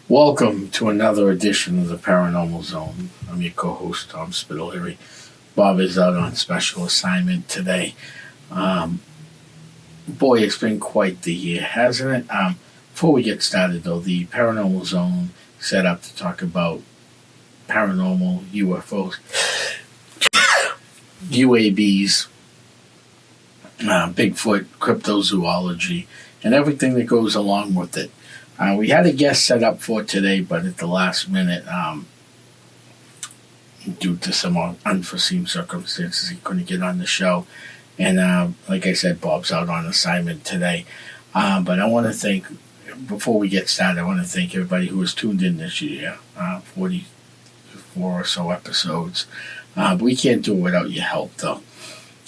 Welcome to another edition of the Paranormal Zone. I'm your co-host, Tom Spitalere. Bob is out on special assignment today. Boy, it's been quite the year, hasn't it? Before we get started, though, the Paranormal Zone set up to talk about paranormal UFOs, UABs, Bigfoot, cryptozoology, and everything that goes along with it. We had a guest set up for today, but at the last minute, due to some unforeseen circumstances, he couldn't get on the show. And like I said, Bob's out on assignment today. But I want to thank, before we get started, I want to thank everybody who has tuned in this year, 44 or so episodes. We can't do it without your help, though.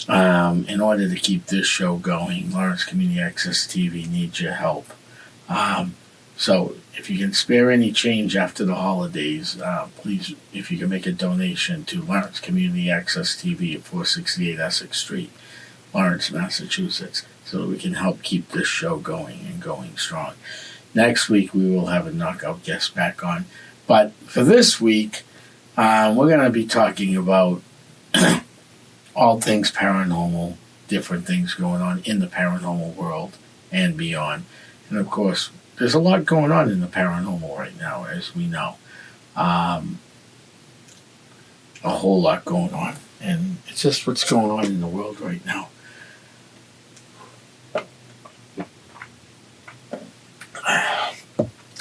In order to keep this show going, Lawrence Community Access TV needs your help. So if you can spare any change after the holidays, please, if you can make a donation to Lawrence Community Access TV at 468 Essex Street, Lawrence, Massachusetts, so that we can help keep this show going and going strong. Next week, we will have a knockout guest back on. But for this week, we're going to be talking about all things paranormal, different things going on in the paranormal world and beyond. And of course, there's a lot going on in the paranormal right now, as we know. A whole lot going on. And it's just what's going on in the world right now. I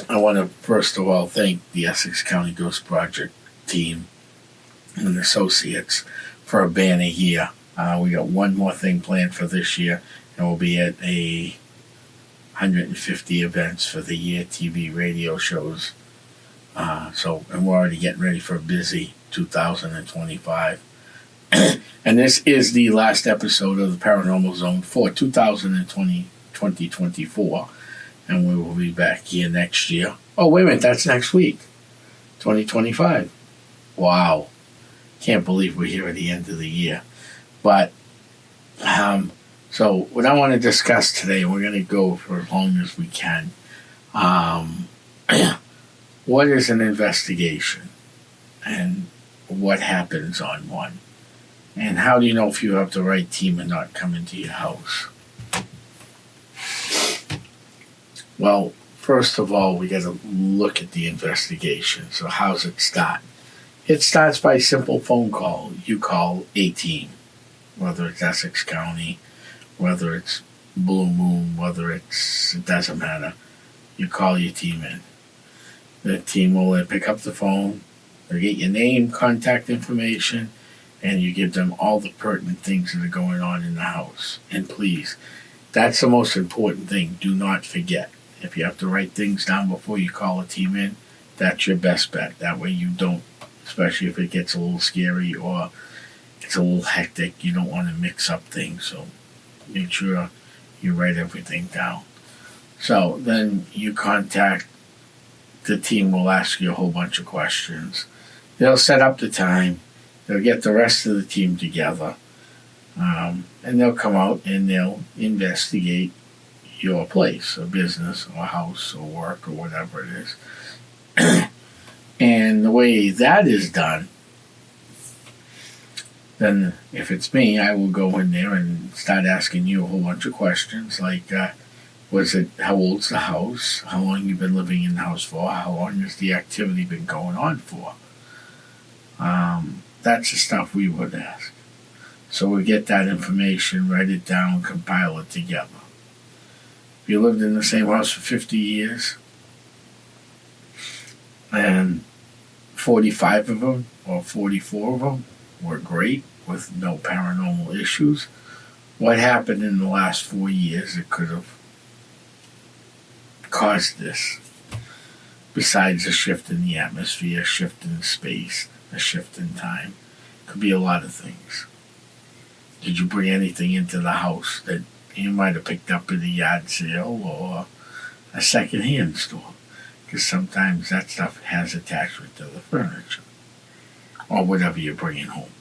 want to first of all thank the Essex County Ghost Project team and associates for a banner year. We got one more thing planned for this year, and we'll be at 150 events for the year, TV, radio shows. And we're already getting ready for a busy 2025. And this is the last episode of the Paranormal Zone for 2024. And we will be back here next year. Oh, wait a minute, that's next week. 2025. Wow. Can't believe we're here at the end of the year. But, so what I want to discuss today, we're going to go for as long as we can. What is an investigation? And what happens on one? And how do you know if you have the right team and not come into your house? Well, first of all, we got to look at the investigation. So how's it start? It starts by a simple phone call. You call a team, whether it's Essex County, whether it's Blue Moon, it doesn't matter. You call your team in. The team will pick up the phone, they'll get your name, contact information, and you give them all the pertinent things that are going on in the house. And please, that's the most important thing. Do not forget. If you have to write things down before you call a team in, that's your best bet. That way you don't, especially if it gets a little scary or it's a little hectic, you don't want to mix up things. So make sure you write everything down. So then you contact, the team will ask you a whole bunch of questions. They'll set up the time. They'll get the rest of the team together. And they'll come out and they'll investigate your place, or business, or house, or work, or whatever it is. And the way that is done, then if it's me, I will go in there and start asking you a whole bunch of questions like, how old's the house? How long you been living in the house for? How long has the activity been going on for? That's the stuff we would ask. So we get that information, write it down, compile it together. If you lived in the same house for 50 years, and 45 of them, or 44 of them, were great, with no paranormal issues, what happened in the last 4 years that could have caused this? Besides a shift in the atmosphere, a shift in space, a shift in time. Could be a lot of things. Did you bring anything into the house that you might have picked up at a yard sale or a second-hand store? Because sometimes that stuff has attachment to the furniture. Or whatever you're bringing home.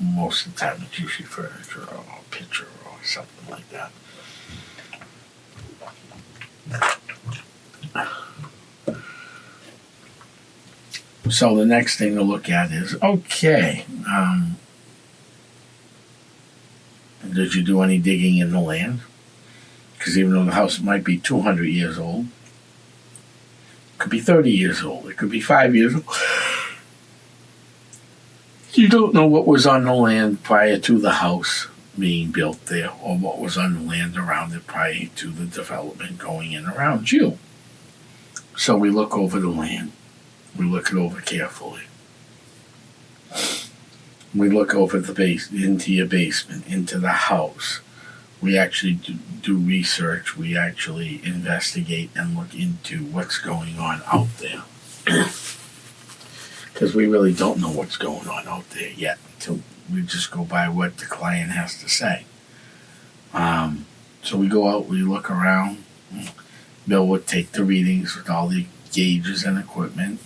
Most of the time it's usually furniture or a picture or something like that. So the next thing to look at is, okay, did you do any digging in the land? Because even though the house might be 200 years old, it could be 30 years old, it could be 5 years old. You don't know what was on the land prior to the house being built there, or what was on the land around it prior to the development going in around you. So we look over the land. We look it over carefully. We look over the into your basement, into the house. We actually do research. We actually investigate and look into what's going on out there. Because we really don't know what's going on out there yet until we just go by what the client has to say. So we go out, we look around. Bill would take the readings with all the gauges and equipment.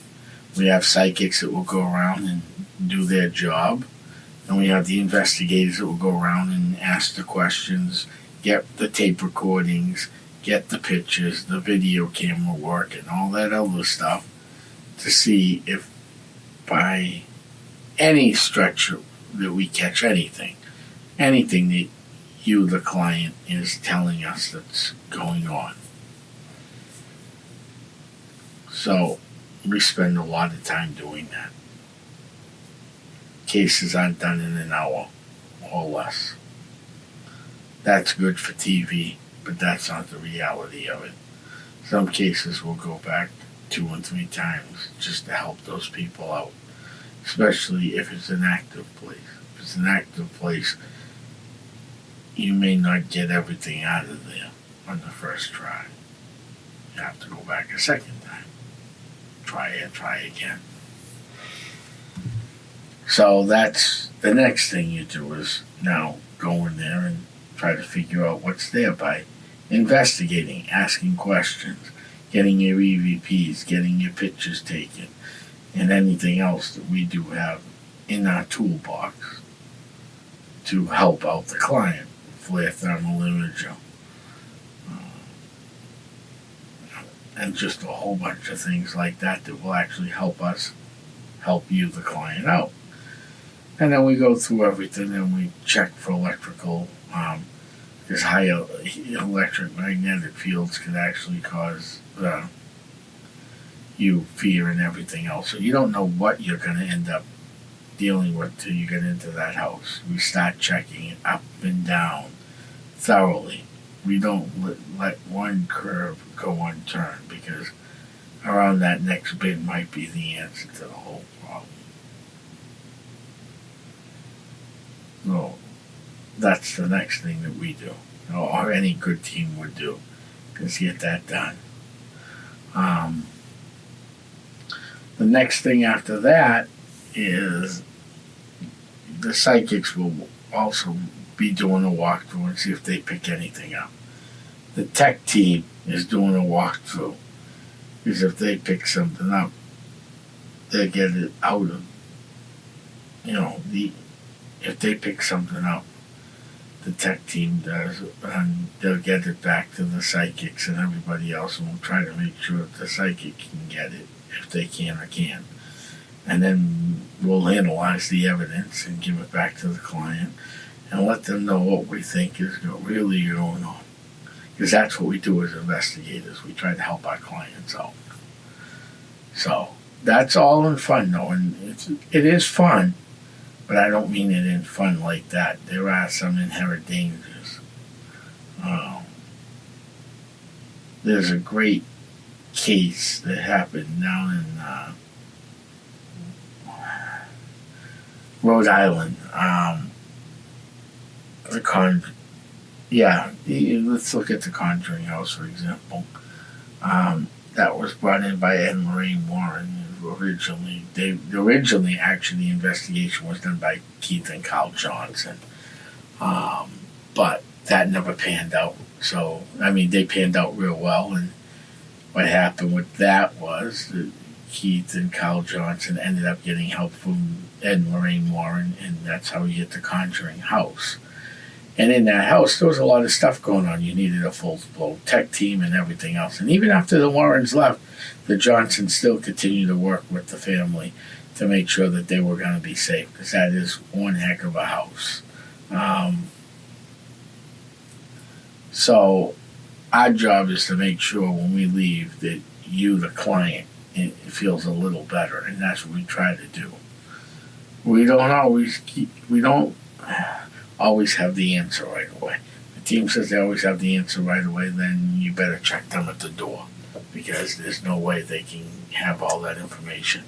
We have psychics that will go around and do their job. And we have the investigators that will go around and ask the questions, get the tape recordings, get the pictures, the video camera work, and all that other stuff to see if by any stretch that we catch anything that you, the client, is telling us that's going on. So we spend a lot of time doing that. Cases aren't done in an hour or less. That's good for TV, but that's not the reality of it. Some cases will go back 2 and 3 times just to help those people out, especially if it's an active place. If it's an active place, you may not get everything out of there on the first try. You have to go back a second time. Try again. So that's the next thing you do, is now go in there and try to figure out what's there by investigating, asking questions, getting your EVPs, getting your pictures taken, and anything else that we do have in our toolbox to help out the client. Flare thermal imager, and just a whole bunch of things like that that will actually help us help you, the client, out. And then we go through everything and we check for electrical, because high electromagnetic fields can actually cause you fear and everything else. So you don't know what you're going to end up dealing with till you get into that house. We start checking it up and down thoroughly. We don't let one curve go unturned, because around that next bend might be the answer to the whole problem. So that's the next thing that we do, or any good team would do, is get that done. The next thing after that is the psychics will also be doing a walkthrough and see if they pick anything up. The tech team is doing a walkthrough, because if they pick something up, they get it out of, if they pick something up, the tech team does, and they'll get it back to the psychics and everybody else, and we'll try to make sure that the psychic can get it, if they can or can't. And then we'll analyze the evidence and give it back to the client and let them know what we think is really going on. Because that's what we do as investigators. We try to help our clients out. So that's all in fun, though, and it is fun, but I don't mean it in fun like that. There are some inherent dangers. There's a great case that happened down in Rhode Island. Let's look at the Conjuring House, for example. That was brought in by Ed and Lorraine Warren. Originally, actually, the investigation was done by Keith and Carl Johnson. But that never panned out. So, they panned out real well, and what happened with that was that Keith and Carl Johnson ended up getting help from Ed and Lorraine Warren, and that's how you get the Conjuring House. And in that house, there was a lot of stuff going on. You needed a full-blown tech team and everything else. And even after the Warrens left, the Johnsons still continued to work with the family to make sure that they were going to be safe, because that is one heck of a house. So our job is to make sure when we leave that you, the client, it feels a little better, and that's what we try to do. We don't always have the answer right away. The team says they always have the answer right away, then you better check them at the door, because there's no way they can have all that information.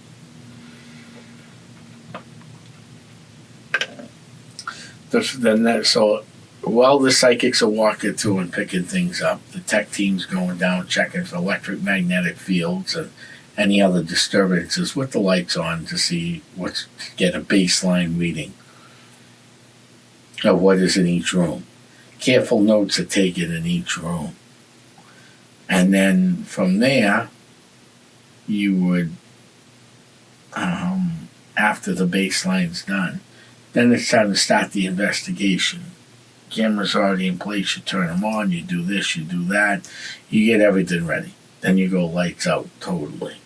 So while the psychics are walking through and picking things up, the tech team's going down checking for electromagnetic fields and any other disturbances with the lights on to get a baseline reading of what is in each room. Careful notes are taken in each room. And then from there, you would, after the baseline's done, then it's time to start the investigation. Cameras already in place, you turn them on, you do this, you do that, you get everything ready. Then you go lights out totally.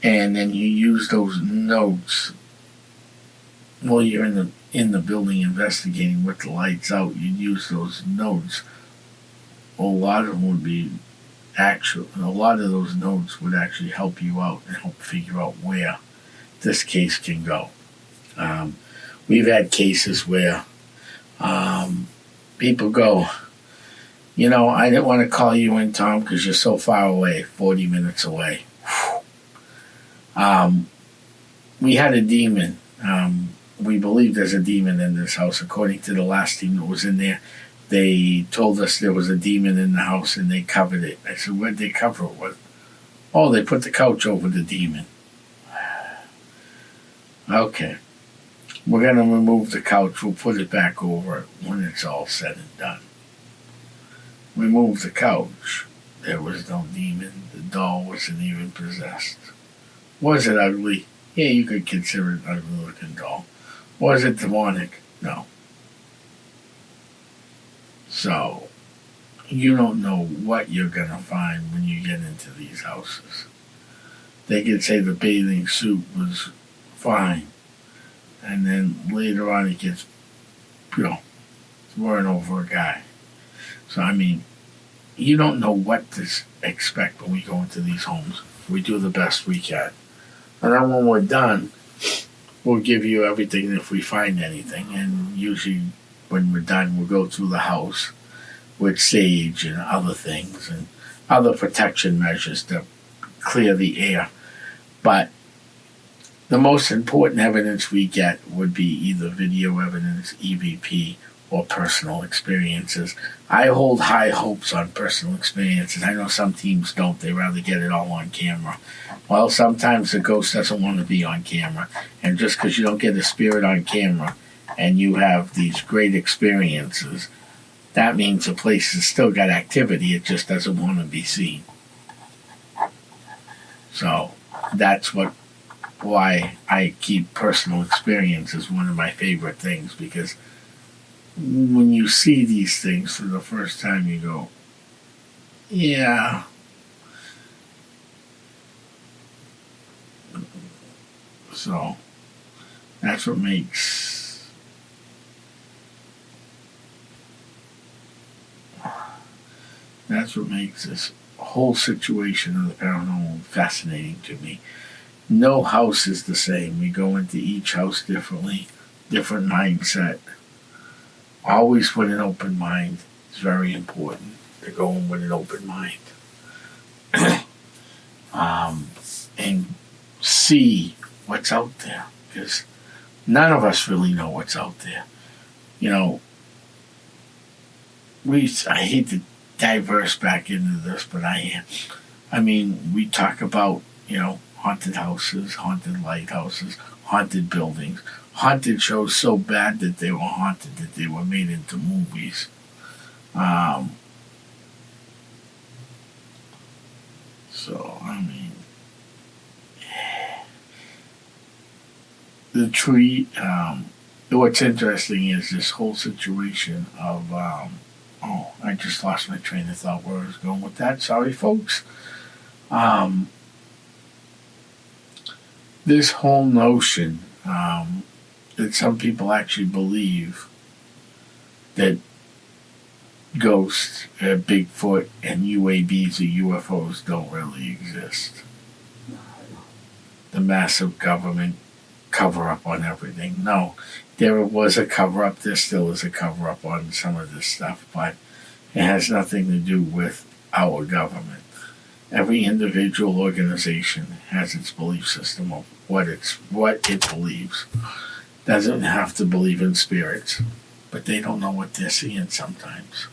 And then you use those notes while you're in the building investigating with the lights out. You use those notes. A lot of those notes would actually help you out and help figure out where this case can go. We've had cases where people go, I didn't want to call you in, Tom, because you're so far away, 40 minutes away. We had a demon. We believe there's a demon in this house. According to the last team that was in there, they told us there was a demon in the house and they covered it. I said, what'd they cover it with? Oh, they put the couch over the demon. Okay. We're going to remove the couch. We'll put it back over it when it's all said and done. We moved the couch. There was no demon. The doll wasn't even possessed. Was it ugly? Yeah, you could consider it an ugly-looking doll. Was it demonic? No. So, you don't know what you're going to find when you get into these houses. They could say the bathing suit was fine, and then later on it gets, thrown over a guy. So, you don't know what to expect when we go into these homes. We do the best we can. And then when we're done, we'll give you everything if we find anything. And usually when we're done, we'll go through the house with sage and other things and other protection measures to clear the air. But the most important evidence we get would be either video evidence, EVP, or personal experiences. I hold high hopes on personal experiences. I know some teams don't. They rather get it all on camera. Well, sometimes the ghost doesn't want to be on camera. And just because you don't get a spirit on camera and you have these great experiences, that means the place has still got activity. It just doesn't want to be seen. So that's why I keep personal experience as one of my favorite things, because when you see these things for the first time, you go, yeah. So that's what makes this whole situation of the paranormal fascinating to me. No house is the same. We go into each house differently, different mindset. Always with an open mind. It's very important to go in with an open mind. And see what's out there. Because none of us really know what's out there. I hate to diverse back into this, but we talk about, haunted houses, haunted lighthouses, haunted buildings, haunted shows so bad that they were haunted that they were made into movies. The tree, what's interesting is this whole situation of, I just lost my train of thought where I was going with that. Sorry, folks. This whole notion that some people actually believe that ghosts, Bigfoot, and UAVs or UFOs don't really exist. The massive government cover-up on everything. No, there was a cover-up. There still is a cover-up on some of this stuff, but it has nothing to do with our government. Every individual organization has its belief system of what it believes. Doesn't have to believe in spirits, but they don't know what they're seeing sometimes.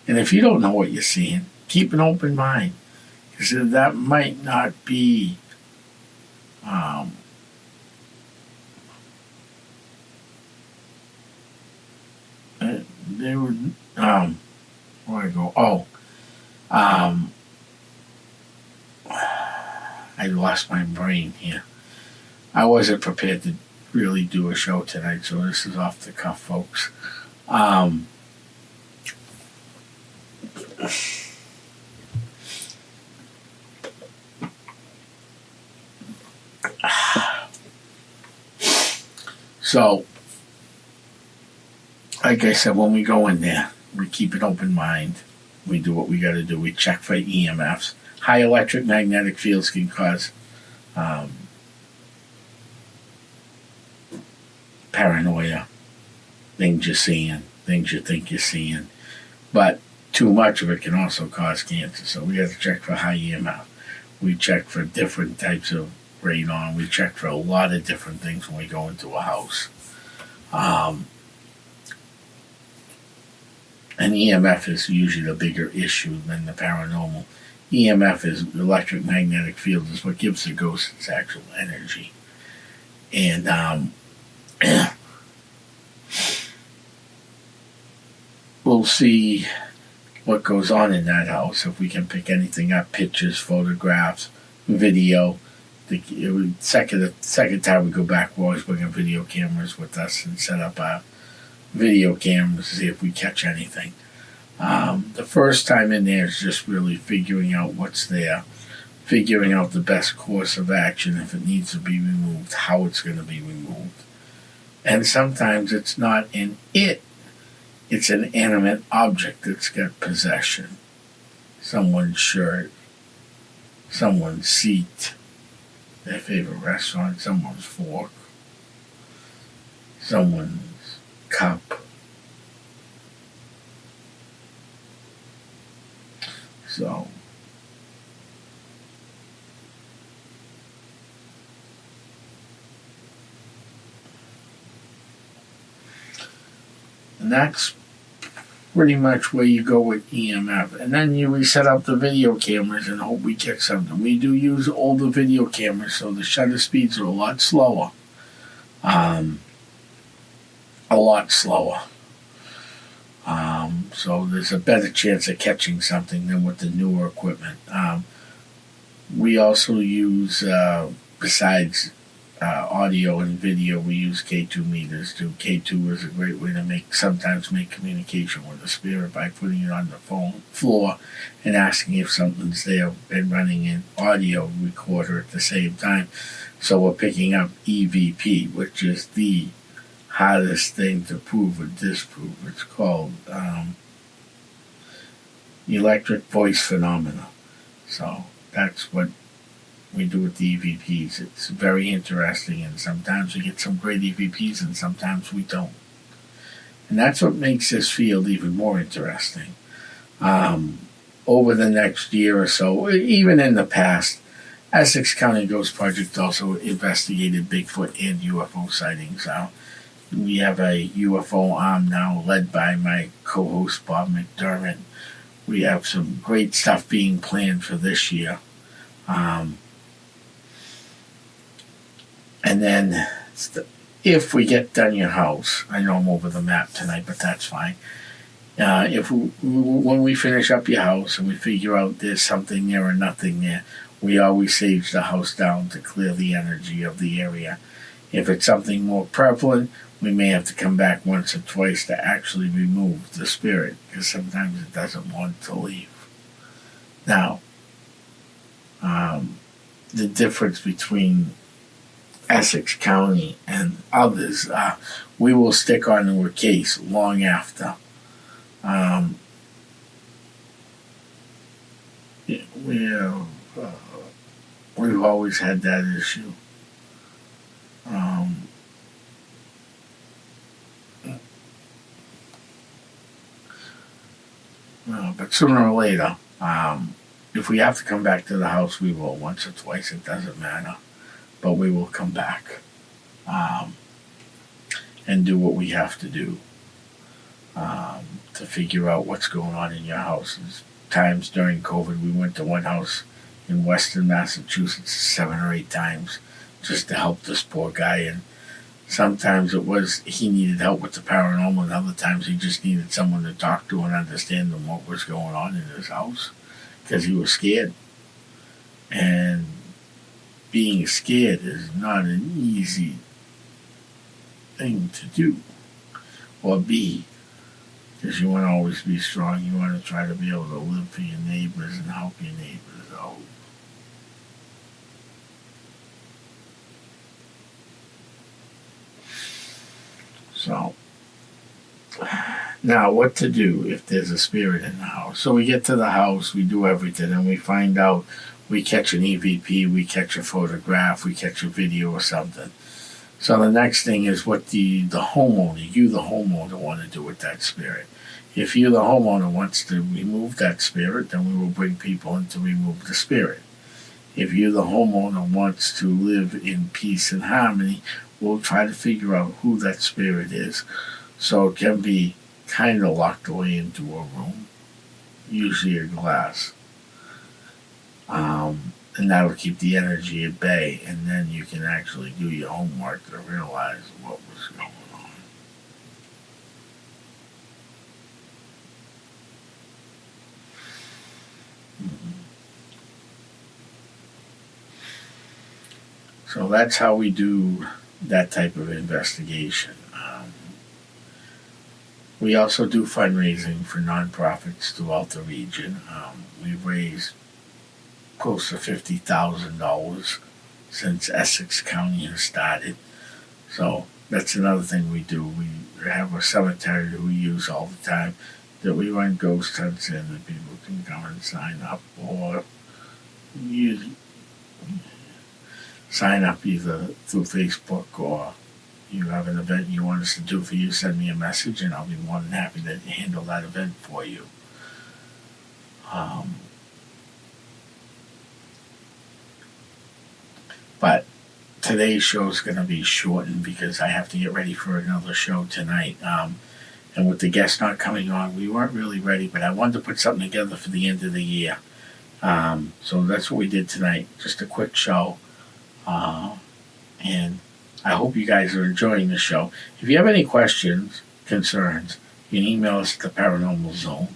And if you don't know what you're seeing, keep an open mind, because that might not be they were where I go. I lost my brain here. I wasn't prepared to really do a show tonight, so this is off the cuff, folks. So, like I said, when we go in there, we keep an open mind. We do what we got to do. We check for EMFs. High electric magnetic fields can cause paranoia, things you're seeing, things you think you're seeing. But too much of it can also cause cancer. So we have to check for high EMF. We check for different types of radon. We check for a lot of different things when we go into a house. And EMF is usually the bigger issue than the paranormal. EMF is electric magnetic field, is what gives the ghost its actual energy. And we'll see what goes on in that house, if we can pick anything up, pictures, photographs, video. The second time we go back, we're always bringing video cameras with us and set up our video cameras to see if we catch anything. The first time in there is just really figuring out what's there, figuring out the best course of action, if it needs to be removed, how it's going to be removed. And sometimes it's not it's an animate object that's got possession. Someone's shirt, someone's seat, their favorite restaurant, someone's fork, someone's cup. So, and that's pretty much where you go with EMF. And then we set up the video cameras and hope we catch something. We do use older video cameras, so the shutter speeds are a lot slower. So there's a better chance of catching something than with the newer equipment. We also use, besides audio and video, we use K2 meters too. K2 is a great way to sometimes make communication with the spirit by putting it on the floor and asking if something's there and running an audio recorder at the same time. So we're picking up EVP, which is the hardest thing to prove or disprove. It's called electric voice phenomena. So that's what we do with the EVPs. It's very interesting, and sometimes we get some great EVPs and sometimes we don't. And that's what makes this field even more interesting. Over the next year or so, even in the past, Essex County Ghost Project also investigated Bigfoot and UFO sightings. We have a UFO arm now led by my co-host Bob Mcdermott. We have some great stuff being planned for this year. And then if we get done your house, I know I'm over the map tonight, but that's fine. When we finish up your house and we figure out there's something there or nothing there, we always sage the house down to clear the energy of the area. If it's something more prevalent, we may have to come back once or twice to actually remove the spirit, because sometimes it doesn't want to leave. Now, the difference between Essex County and others, we will stick onto a case long after. We've always had that issue. But sooner or later, if we have to come back to the house, we will. Once or twice, it doesn't matter. But we will come back and do what we have to do to figure out what's going on in your house. There's times during COVID, we went to one house in Western Massachusetts 7 or 8 times just to help this poor guy. And sometimes it was he needed help with the paranormal, and other times he just needed someone to talk to and understand him what was going on in his house, because he was scared. And being scared is not an easy thing to do or be, because you want to always be strong. You want to try to be able to live for your neighbors and help your neighbors out. So, now what to do if there's a spirit in the house? So we get to the house, we do everything, and we find out, we catch an EVP, we catch a photograph, we catch a video or something. So the next thing is what the homeowner, want to do with that spirit. If you, the homeowner, wants to remove that spirit, then we will bring people in to remove the spirit. If you, the homeowner, wants to live in peace and harmony, we'll try to figure out who that spirit is. So it can be kind of locked away into a room, usually a glass. And that'll keep the energy at bay, and then you can actually do your homework to realize what was going on. So that's how we do that type of investigation. We also do fundraising for nonprofits throughout the region. We've raised close to $50,000 since Essex County has started. So that's another thing we do. We have a cemetery that we use all the time, that we run ghost hunts in, and people can come and sign up, or sign up either through Facebook, or you have an event you want us to do for you, send me a message and I'll be more than happy to handle that event for you. But today's show is going to be shortened because I have to get ready for another show tonight. And with the guests not coming on, we weren't really ready, but I wanted to put something together for the end of the year. So that's what we did tonight, just a quick show. And I hope you guys are enjoying the show. If you have any questions, concerns, you can email us at the Paranormal Zone.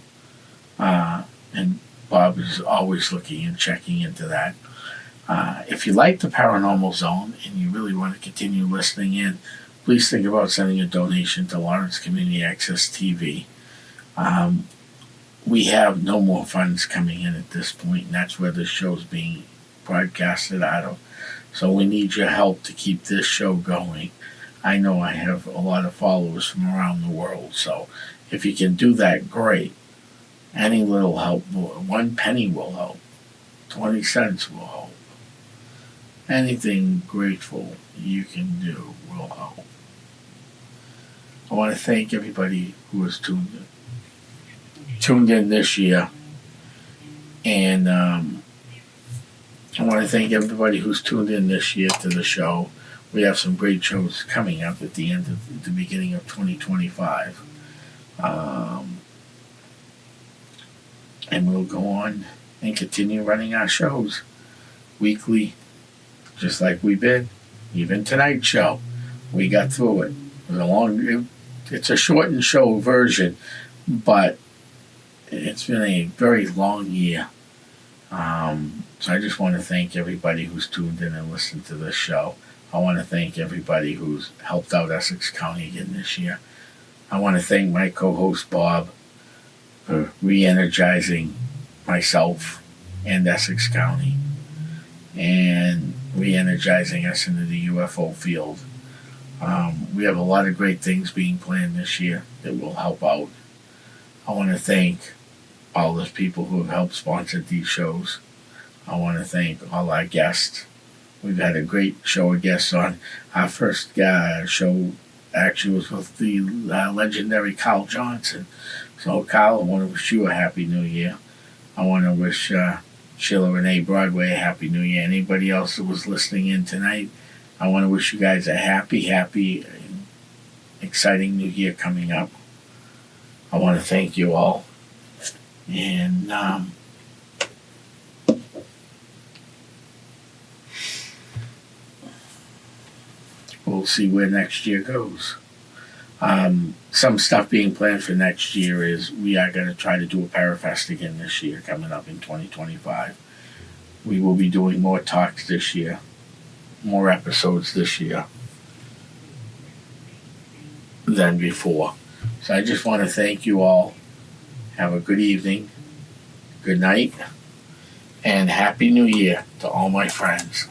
And Bob is always looking and checking into that. If you like the Paranormal Zone and you really want to continue listening in, please think about sending a donation to Lawrence Community Access TV. We have no more funds coming in at this point, and that's where this show's being broadcasted out of. So we need your help to keep this show going. I know I have a lot of followers from around the world, so if you can do that, great. Any little help, 1 penny will help. 20 cents will help. Anything grateful you can do will help. I want to thank everybody who has tuned in this year. And I want to thank everybody who's tuned in this year to the show. We have some great shows coming up at the beginning of 2025. And we'll go on and continue running our shows weekly, just like we've been. Even tonight's show, we got through it. It's a shortened show version, but it's been a very long year. So I just want to thank everybody who's tuned in and listened to this show. I want to thank everybody who's helped out Essex County again this year. I want to thank my co-host Bob for re-energizing myself and Essex County and re-energizing us into the UFO field. We have a lot of great things being planned this year that will help out. I want to thank all the people who have helped sponsor these shows. I want to thank all our guests. We've had a great show of guests on. Our first show actually was with the legendary Carl Johnson. So, Carl, I want to wish you a Happy New Year. I want to wish Sheila Renee Broadway a Happy New Year. Anybody else that was listening in tonight, I want to wish you guys a happy, exciting new year coming up. I want to thank you all. And we'll see where next year goes. Some stuff being planned for next year is we are going to try to do a Parafest again this year, coming up in 2025. We will be doing more talks this year, more episodes this year than before. So I just want to thank you all. Have a good evening, good night, and Happy New Year to all my friends.